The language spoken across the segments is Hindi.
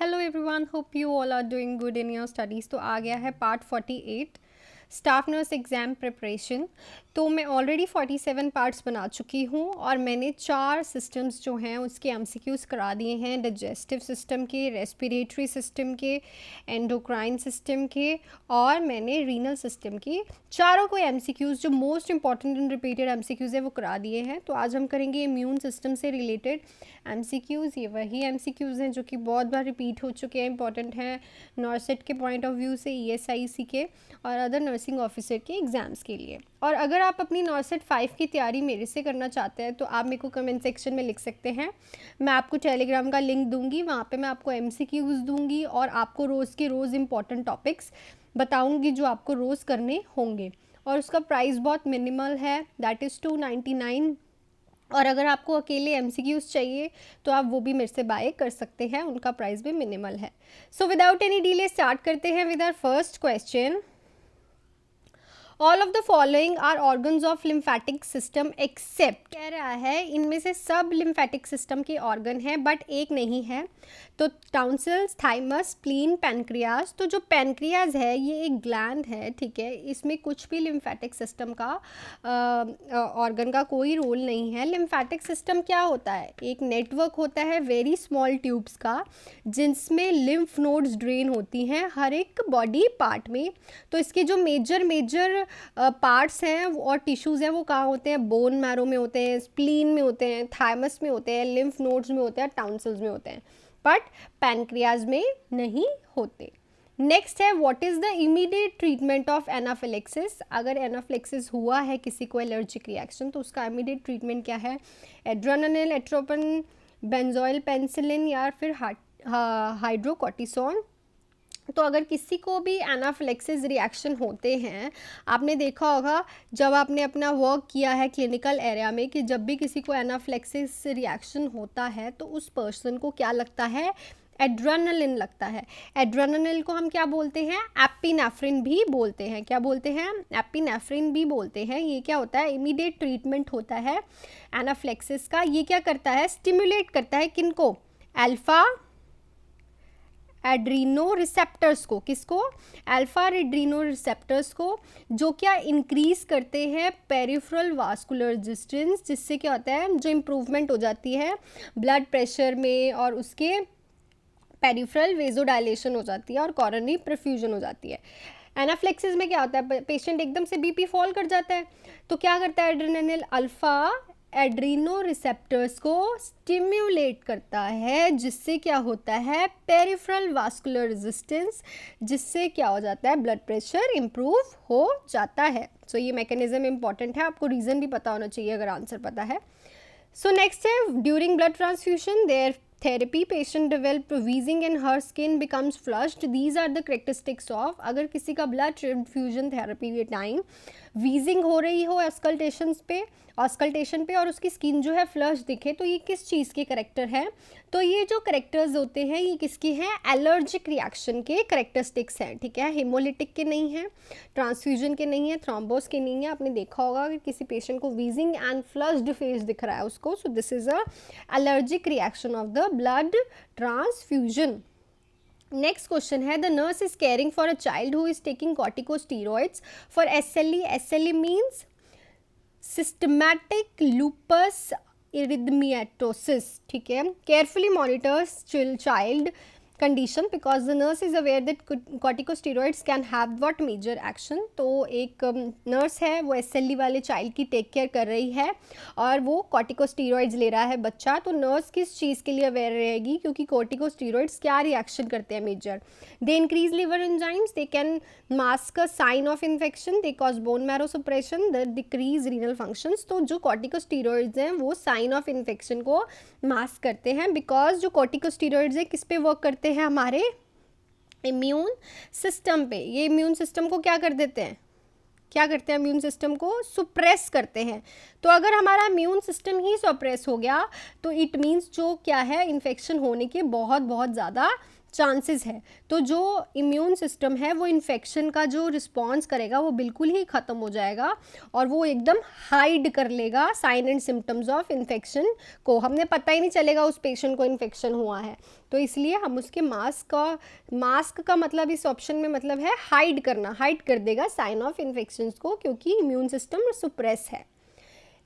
Hello everyone, hope you all are doing good in your studies. तो आ गया है part 48 staff nurse exam preparation. तो मैं ऑलरेडी 47 पार्ट्स बना चुकी हूँ और मैंने 4 सिस्टम्स जो हैं उसके एमसीक्यूज़ करा दिए हैं, डाइजेस्टिव सिस्टम के, रेस्पिरेटरी सिस्टम के, एंडोक्राइन सिस्टम के और मैंने रीनल सिस्टम के। चारों को एमसीक्यूज़ जो most important and repeated MCQs है वो करा दिए हैं। तो आज हम करेंगे इम्यून सिस्टम से रिलेटेड एमसीक्यूज़। ये वही एमसीक्यूज़ हैं जो कि बहुत बार रिपीट हो चुके हैं, इंपॉर्टेंट हैं नॉर्सेट के पॉइंट ऑफ व्यू से, ईएसआईसी के और अदर नर्सिंग ऑफिसर के एग्ज़ाम्स के लिए। और अगर आप अपनी नॉर्सेट 5 की तैयारी मेरे से करना चाहते हैं तो आप मेरे को कमेंट सेक्शन में लिख सकते हैं। मैं आपको टेलीग्राम का लिंक दूंगी, वहाँ पे मैं आपको एमसीक्यूज़ दूंगी और आपको रोज़ के रोज़ इंपॉर्टेंट टॉपिक्स बताऊंगी जो आपको रोज़ करने होंगे। और उसका प्राइस बहुत मिनिमल है, दैट इज़ 299। और अगर आपको अकेले एमसीक्यूज़ चाहिए तो आप वो भी मेरे से बाय कर सकते हैं, उनका प्राइस भी मिनिमल है। So without any delay start करते हैं with our first question. All of the following are organs of lymphatic system except, कह रहा है इनमें से सब लिम्फेटिक सिस्टम के ऑर्गन हैं बट एक नहीं है। तो टाउंसिल्स, थाइमस, स्प्लीन, पैनक्रियाज। तो जो पैनक्रियाज है ये एक ग्लैंड है, ठीक है, इसमें कुछ भी लिम्फेटिक सिस्टम का ऑर्गन का कोई रोल नहीं है। लिम्फेटिक सिस्टम क्या होता है? एक नेटवर्क होता है वेरी स्मॉल ट्यूब्स का जिसमें लिम्फ नोड्स ड्रेन होती हैं हर एक बॉडी पार्ट में। तो इसके जो मेजर पार्ट्स हैं और टिश्यूज़ हैं वो कहाँ होते हैं? बोन मैरो में होते हैं, स्प्लीन में होते हैं, थाइमस में होते हैं, लिम्फ नोड्स में होते हैं, टाउंसिल्स में होते हैं, बट पैनक्रियाज में नहीं होते। नेक्स्ट है what is the immediate treatment of anaphylaxis. अगर एनाफिलेक्सिस हुआ है किसी को एलर्जिक रिएक्शन तो उसका इमीडिएट ट्रीटमेंट क्या है? एड्रेनालिन, एट्रोपिन, बेंजोइल पेनिसिलिन या फिर हाइड्रोकोर्टिसोन। तो अगर किसी को भी एनाफिलेक्सिस रिएक्शन होते हैं, आपने देखा होगा जब आपने अपना वर्क किया है क्लिनिकल एरिया में कि जब भी किसी को एनाफिलेक्सिस रिएक्शन होता है तो उस पर्सन को क्या लगता है? एड्रेनालिन लगता है। एड्रेनालिन को हम क्या बोलते हैं? एपिनेफ्रिन भी बोलते हैं। क्या बोलते हैं? एपिनेफ्रिन भी बोलते हैं। ये क्या होता है? इमीडिएट ट्रीटमेंट होता है एनाफिलेक्सिस का। ये क्या करता है? स्टिमुलेट करता है किनको? अल्फा एड्रीनो रिसेप्टर्स को। किसको? अल्फा एड्रीनो रिसेप्टर्स को, जो क्या इंक्रीज करते हैं पेरिफेरल वास्कुलर रेजिस्टेंस, जिससे क्या होता है? जो इम्प्रूवमेंट हो जाती है ब्लड प्रेशर में और उसके पेरिफेरल वेजोडाइलेशन हो जाती है और कोरोनरी परफ्यूजन हो जाती है। एनाफ्लेक्सिस में क्या होता है? पेशेंट एकदम से बीपी फॉल कर जाता है तो क्या करता है एड्रेनालिन? अल्फा एड्रीनो रिसेप्टर्स को स्टिम्युलेट करता है, जिससे क्या होता है? पेरिफेरल वास्कुलर रेजिस्टेंस, जिससे क्या हो जाता है? ब्लड प्रेशर इम्प्रूव हो जाता है। सो ये मैकेनिज्म इंपॉर्टेंट है, आपको रीज़न भी पता होना चाहिए अगर आंसर पता है। सो नेक्स्ट है during blood transfusion their therapy patient develop wheezing and her skin becomes flushed. These are the characteristics of, अगर किसी का ब्लड ट्रांसफ्यूजन थेरेपी के टाइम वीजिंग हो रही हो ऑस्कल्टेशन पे और उसकी स्किन जो है फ्लश दिखे, तो ये किस चीज़ के करेक्टर है? तो ये जो करेक्टर्स होते हैं ये किसके हैं? एलर्जिक रिएक्शन के करेक्टरिस्टिक्स हैं, ठीक है। हेमोलिटिक के नहीं हैं, ट्रांसफ्यूजन के नहीं है, थ्रोम्बोस के नहीं है। आपने देखा होगा कि किसी पेशेंट को वीजिंग एंड फ्लश्ड फेस दिख रहा है उसको, so this is a allergic reaction of the blood transfusion. Next question है the nurse is caring for a child who is taking corticosteroids for SLE. SLE means systematic lupus erythematosus, ठीक है। Carefully monitors child condition because the nurse is aware that corticosteroids can have what major action. तो एक नर्स है वो एसएलई वाले चाइल्ड की टेक केयर कर रही है और वो कॉर्टिकोस्टेरॉइड्स ले रहा है बच्चा। तो नर्स किस चीज़ के लिए अवेयर रहेगी? क्योंकि कॉर्टिकोस्टेरॉइड्स क्या रिएक्शन करते हैं major? They increase liver enzymes, they can mask a sign of infection, they cause bone marrow suppression, the decrease renal functions. तो जो कॉर्टिकोस्टेरॉइड्स हैं वो साइन ऑफ इन्फेक्शन को मास्क करते हैं बिकॉज जो कॉर्टिकोस्टेरॉइड्स है किस पे वर्क करते हैं? हमारे इम्यून सिस्टम पे। ये इम्यून सिस्टम को क्या कर देते हैं? क्या करते हैं? इम्यून सिस्टम को सुप्रेस करते हैं। तो अगर हमारा इम्यून सिस्टम ही सप्रेस हो गया तो इट मीन्स जो क्या है? इन्फेक्शन होने के बहुत ज़्यादा चांसेस है। तो जो इम्यून सिस्टम है वो इन्फेक्शन का जो रिस्पॉन्स करेगा वो बिल्कुल ही ख़त्म हो जाएगा और वो एकदम हाइड कर लेगा sign and symptoms of infection को, हमने पता ही नहीं चलेगा उस पेशेंट को इन्फेक्शन हुआ है। तो इसलिए हम उसके मास्क का मतलब इस ऑप्शन में मतलब है हाइड करना, हाइड कर देगा साइन ऑफ इन्फेक्शन को, क्योंकि इम्यून सिस्टम सुप्रेस है।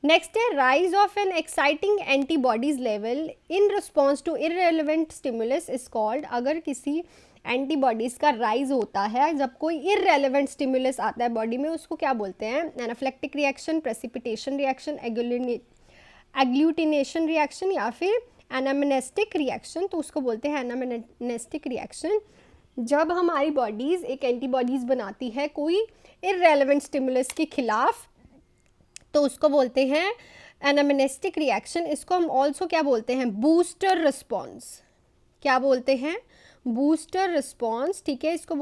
नेक्स्ट है rise of an exciting antibodies level in response to irrelevant stimulus is called. अगर किसी एंटीबॉडीज का राइज होता है जब कोई इररेलेवेंट स्टिमुलस आता है बॉडी में, उसको क्या बोलते हैं? Anaphylactic reaction, precipitation reaction, agglutination reaction या फिर एनामेनेस्टिक रिएक्शन। तो उसको बोलते हैं एनामेनेस्टिक रिएक्शन। जब हमारी बॉडीज़ एक एंटीबॉडीज़ बनाती है कोई इररेलेवेंट स्टिमुलस के खिलाफ, तो उसको बोलते हैं एनामेनेस्टिक रिएक्शन। इसको हम ऑल्सो क्या बोलते हैं? Booster response. क्या बोलते हैं? बूस्टर रिस्पॉन्स, ठीक है। इसको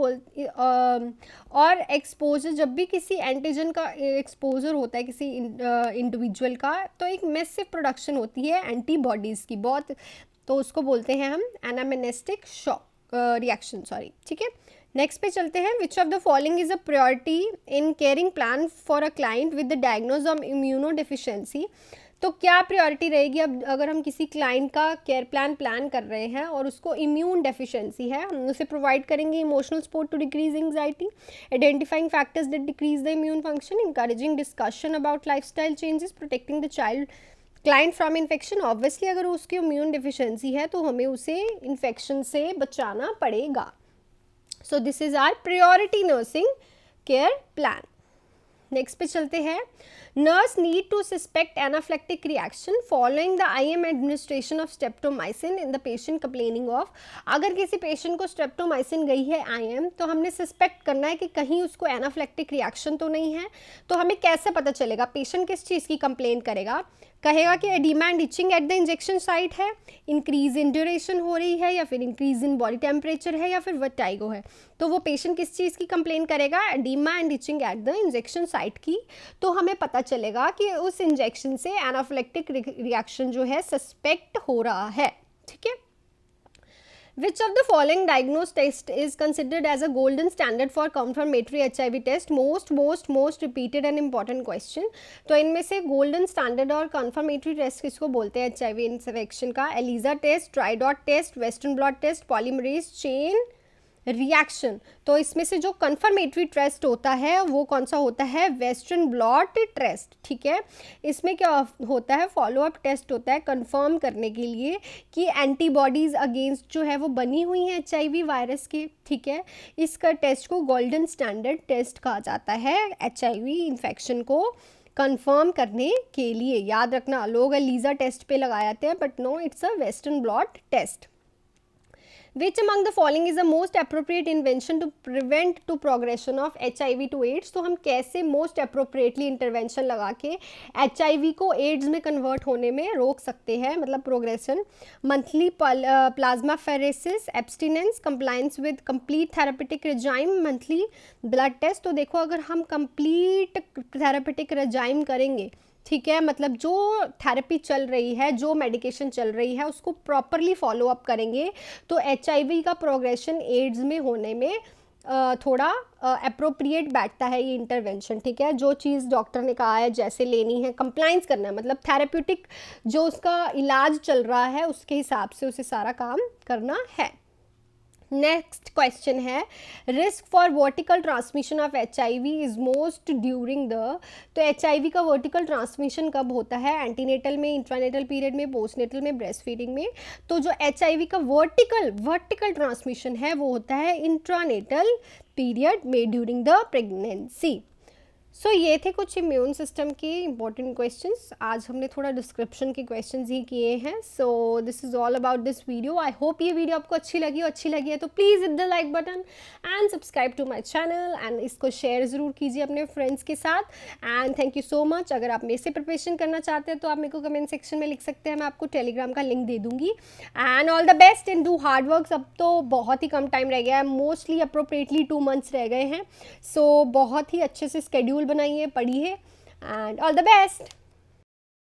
और एक्सपोजर, जब भी किसी एंटीजन का एक्सपोजर होता है किसी इंडिविजुअल का, तो एक मैसिव प्रोडक्शन होती है एंटीबॉडीज़ की बहुत, तो उसको बोलते हैं हम एनामेनेस्टिक रिएक्शन, सॉरी, ठीक है। नेक्स्ट पे चलते हैं। Which of the following is a priority in caring plan for a client with the diagnose of immuno deficiency. तो क्या प्रायोरिटी रहेगी अब अगर हम किसी क्लाइंट का केयर प्लान कर रहे हैं और उसको इम्यून डेफिशिएंसी है? हम उसे प्रोवाइड करेंगे emotional support to decrease anxiety, identifying factors that decrease the immune function, encouraging discussion about lifestyle changes, protecting the child client from infection. Obviously अगर उसकी इम्यून डिफिशियंसी है तो हमें उसे इन्फेक्शन से बचाना पड़ेगा। So this is our priority nursing care plan. Next पे चलते हैं। Nurse need to suspect anaphylactic reaction following the IM administration of streptomycin in the patient complaining of. अगर किसी पेशेंट को स्ट्रेप्टोमाइसिन गई है IM, तो हमने सस्पेक्ट करना है कि कहीं उसको एनाफ्लेक्टिक रिएक्शन तो नहीं है। तो हमें कैसे पता चलेगा? पेशेंट किस चीज़ की कंप्लेन करेगा? कहेगा कि oedema and itching at the injection site है, इंक्रीज इन ड्यूरेशन हो रही है, या फिर इंक्रीज इन बॉडी टेम्परेचर है, या फिर वर्टाइगो है। तो वो पेशेंट किस चीज़ की कंप्लेन करेगा? Oedema and itching at the injection site की। तो हमें पता चलेगा कि उस इंजेक्शन से एनाफ्लेक्टिक रिएक्शन जो है सस्पेक्ट हो रहा है, ठीक है। Which of the following diagnosed test is considered as a golden standard for confirmatory HIV test? most repeated and important question. तो इनमें से गोल्डन स्टैंडर्ड और कन्फर्मेटरी टेस्ट किसको बोलते हैं HIV इन्फेक्शन का? ELISA test, tridot test, western blot test, polymerase chain reaction. तो इसमें से जो कन्फर्मेटरी टेस्ट होता है वो कौन सा होता है? वेस्टर्न ब्लॉट टेस्ट, ठीक है। इसमें क्या होता है? फॉलोअप टेस्ट होता है कंफर्म करने के लिए कि एंटीबॉडीज़ अगेंस्ट जो है वो बनी हुई हैं HIV वायरस के, ठीक है। इसका टेस्ट को गोल्डन स्टैंडर्ड टेस्ट कहा जाता है HIV इन्फेक्शन को कंफर्म करने के लिए। याद रखना, लोग एलिजा टेस्ट पे लगा जाते हैं, but no, it's a western blot test. Which among the following is the most appropriate invention to prevent to progression of HIV to AIDS? तो हम कैसे most appropriately intervention लगा के HIV को AIDS में convert होने में रोक सकते हैं, मतलब progression? Monthly plasmapheresis, abstinence, compliance with complete therapeutic regime, monthly blood test। तो देखो, अगर हम complete therapeutic regime करेंगे, ठीक है, मतलब जो थेरेपी चल रही है, जो मेडिकेशन चल रही है, उसको प्रॉपरली फॉलो अप करेंगे, तो HIV का प्रोग्रेशन एड्स में होने में थोड़ा अप्रोप्रिएट बैठता है ये इंटरवेंशन, ठीक है। जो चीज़ डॉक्टर ने कहा है जैसे लेनी है, कंप्लाइंस करना है, मतलब थेरेप्यूटिक जो उसका इलाज चल रहा है उसके हिसाब से उसे सारा काम करना है। नेक्स्ट क्वेश्चन है, risk for vertical transmission of HIV is most during the. तो HIV का वर्टिकल ट्रांसमिशन कब होता है? एंटीनेटल में, इंट्रानेटल पीरियड में, पोस्टनेटल में, ब्रेस्ट फीडिंग में। तो जो HIV का वर्टिकल ट्रांसमिशन है वो होता है इंट्रानेटल पीरियड में, ड्यूरिंग द प्रेगनेंसी। सो ये थे कुछ इम्यून सिस्टम के इंपॉर्टेंट क्वेश्चंस। आज हमने थोड़ा डिस्क्रिप्शन के क्वेश्चंस ही किए हैं। So this is all about this video. I hope ये वीडियो आपको अच्छी लगी है तो please hit the like button and subscribe to my channel, and इसको शेयर ज़रूर कीजिए अपने फ्रेंड्स के साथ। And thank you so much. अगर आप मेरे से प्रिपरेशन करना चाहते हैं तो आप मेरे को कमेंट सेक्शन में लिख सकते हैं, मैं आपको टेलीग्राम का लिंक दे दूँगी। And all the best and do hard work. अब तो बहुत ही कम टाइम रह गया है, मोस्टली अप्रोप्रिएटली 2 months रह गए हैं। सो बहुत ही अच्छे से स्केड्यूल बनाइए, पढ़िए, एंड ऑल द बेस्ट।